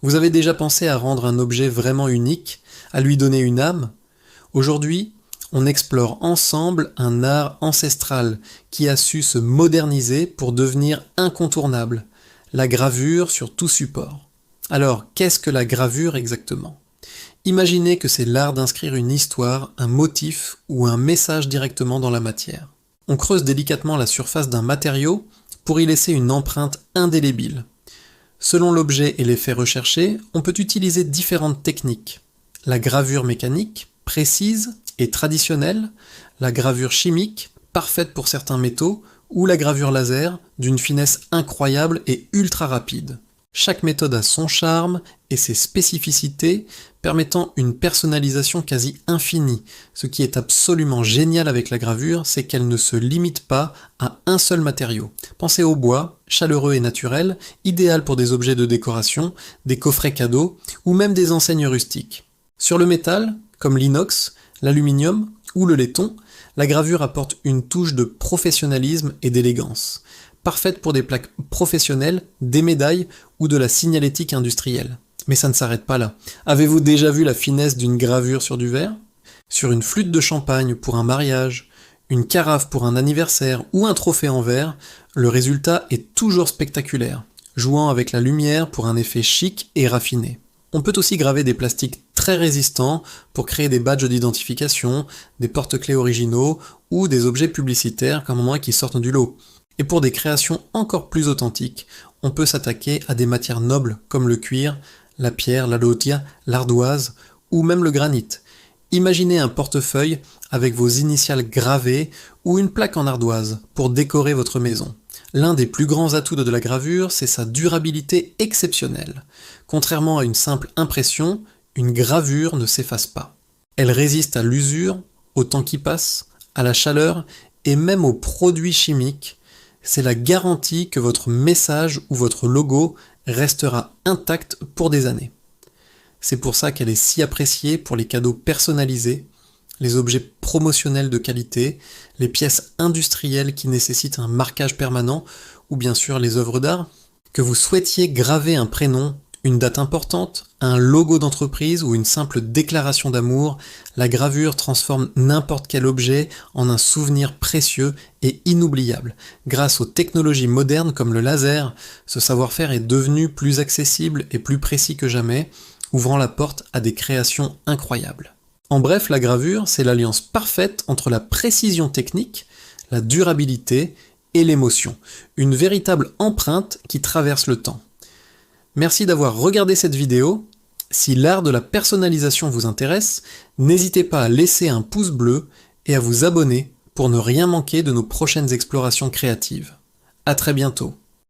Vous avez déjà pensé à rendre un objet vraiment unique, à lui donner une âme? Aujourd'hui, on explore ensemble un art ancestral qui a su se moderniser pour devenir incontournable, la gravure sur tout support. Alors, qu'est-ce que la gravure exactement? Imaginez que c'est l'art d'inscrire une histoire, un motif ou un message directement dans la matière. On creuse délicatement la surface d'un matériau pour y laisser une empreinte indélébile. Selon l'objet et l'effet recherché, on peut utiliser différentes techniques. La gravure mécanique, précise et traditionnelle, la gravure chimique, parfaite pour certains métaux, ou la gravure laser, d'une finesse incroyable et ultra rapide. Chaque méthode a son charme et ses spécificités, permettant une personnalisation quasi infinie. Ce qui est absolument génial avec la gravure, c'est qu'elle ne se limite pas à un seul matériau. Pensez au bois, chaleureux et naturel, idéal pour des objets de décoration, des coffrets cadeaux ou même des enseignes rustiques. Sur le métal, comme l'inox, l'aluminium ou le laiton, la gravure apporte une touche de professionnalisme et d'élégance, parfaite pour des plaques professionnelles, des médailles ou de la signalétique industrielle. Mais ça ne s'arrête pas là. Avez-vous déjà vu la finesse d'une gravure sur du verre? Sur une flûte de champagne pour un mariage, une carafe pour un anniversaire ou un trophée en verre, le résultat est toujours spectaculaire, jouant avec la lumière pour un effet chic et raffiné. On peut aussi graver des plastiques très résistants pour créer des badges d'identification, des porte-clés originaux ou des objets publicitaires comme moi qui sortent du lot. Et pour des créations encore plus authentiques, on peut s'attaquer à des matières nobles comme le cuir, la pierre, la lotia, l'ardoise ou même le granit. Imaginez un portefeuille avec vos initiales gravées ou une plaque en ardoise pour décorer votre maison. L'un des plus grands atouts de la gravure, c'est sa durabilité exceptionnelle. Contrairement à une simple impression, une gravure ne s'efface pas. Elle résiste à l'usure, au temps qui passe, à la chaleur et même aux produits chimiques. C'est la garantie que votre message ou votre logo restera intact pour des années. C'est pour ça qu'elle est si appréciée pour les cadeaux personnalisés, les objets promotionnels de qualité, les pièces industrielles qui nécessitent un marquage permanent, ou bien sûr les œuvres d'art. Que vous souhaitiez graver un prénom, une date importante, un logo d'entreprise ou une simple déclaration d'amour, la gravure transforme n'importe quel objet en un souvenir précieux et inoubliable. Grâce aux technologies modernes comme le laser, ce savoir-faire est devenu plus accessible et plus précis que jamais, ouvrant la porte à des créations incroyables. En bref, la gravure, c'est l'alliance parfaite entre la précision technique, la durabilité et l'émotion. Une véritable empreinte qui traverse le temps. Merci d'avoir regardé cette vidéo. Si l'art de la personnalisation vous intéresse, n'hésitez pas à laisser un pouce bleu et à vous abonner pour ne rien manquer de nos prochaines explorations créatives. À très bientôt.